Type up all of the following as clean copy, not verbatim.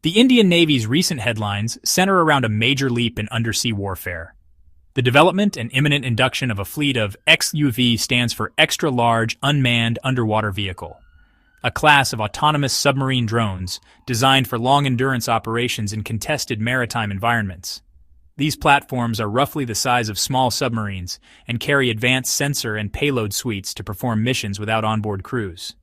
The Indian Navy's recent headlines center around a major leap in undersea warfare. The development and imminent induction of a fleet of XLUUV stands for Extra Large Unmanned Underwater Vehicle, a class of autonomous submarine drones designed for long-endurance operations in contested maritime environments. These platforms are roughly the size of small submarines and carry advanced sensor and payload suites to perform missions without onboard crews.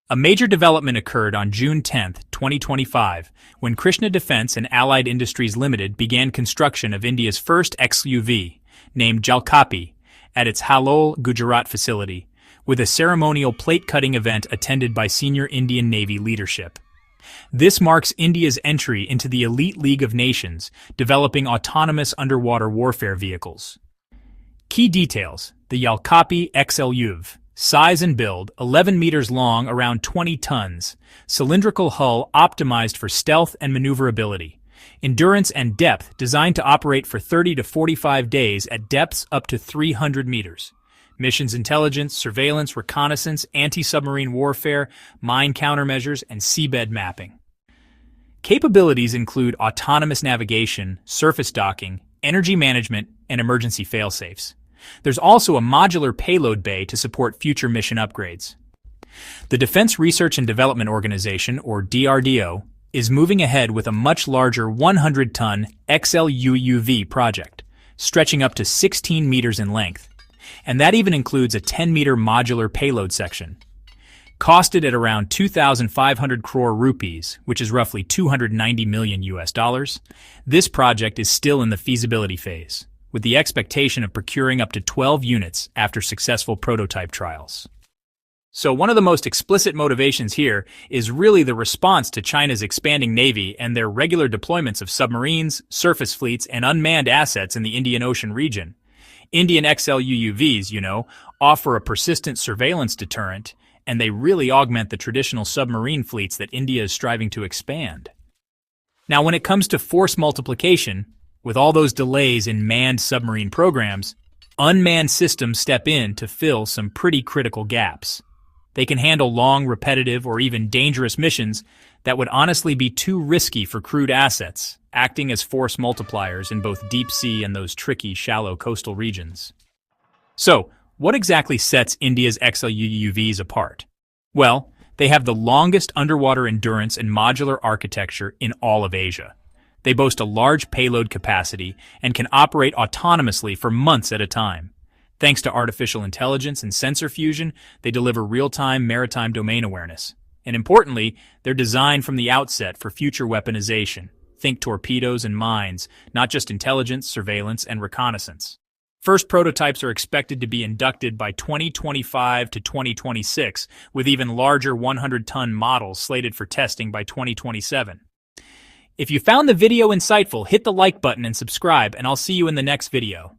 A major development occurred on June 10, 2025, when Krishna Defence and Allied Industries Limited began construction of India's first XLUUV, named Jalkapi, at its Halol, Gujarat facility, with a ceremonial plate-cutting event attended by senior Indian Navy leadership. This marks India's entry into the elite League of Nations, developing autonomous underwater warfare vehicles. Key details: the Jalkapi XLUUV. Size and build: 11 meters long, around 20 tons. Cylindrical hull optimized for stealth and maneuverability. Endurance and depth designed to operate for 30 to 45 days at depths up to 300 meters. Missions: intelligence, surveillance, reconnaissance, anti-submarine warfare, mine countermeasures, and seabed mapping. Capabilities include autonomous navigation, surface docking, energy management, and emergency failsafes. There's also a modular payload bay to support future mission upgrades. The Defense Research and Development Organization, or DRDO, is moving ahead with a much larger 100-ton XLUUV project, stretching up to 16 meters in length. And that even includes a 10-meter modular payload section. Costed at around 2,500 crore rupees, which is roughly $290 million US, this project is still in the feasibility phase, with the expectation of procuring up to 12 units after successful prototype trials. So one of the most explicit motivations here is really the response to China's expanding navy and their regular deployments of submarines, surface fleets, and unmanned assets in the Indian Ocean region. Indian XLUUVs, offer a persistent surveillance deterrent, and they really augment the traditional submarine fleets that India is striving to expand. Now, when it comes to force multiplication, with all those delays in manned submarine programs, unmanned systems step in to fill some pretty critical gaps. They can handle long, repetitive, or even dangerous missions that would honestly be too risky for crewed assets, acting as force multipliers in both deep sea and those tricky, shallow coastal regions. So, what exactly sets India's XLUUVs apart? Well, they have the longest underwater endurance and modular architecture in all of Asia. They boast a large payload capacity and can operate autonomously for months at a time. Thanks to artificial intelligence and sensor fusion, they deliver real-time maritime domain awareness. And importantly, they're designed from the outset for future weaponization. Think torpedoes and mines, not just intelligence, surveillance, and reconnaissance. First prototypes are expected to be inducted by 2025 to 2026, with even larger 100-ton models slated for testing by 2027. If you found the video insightful, hit the like button and subscribe, and I'll see you in the next video.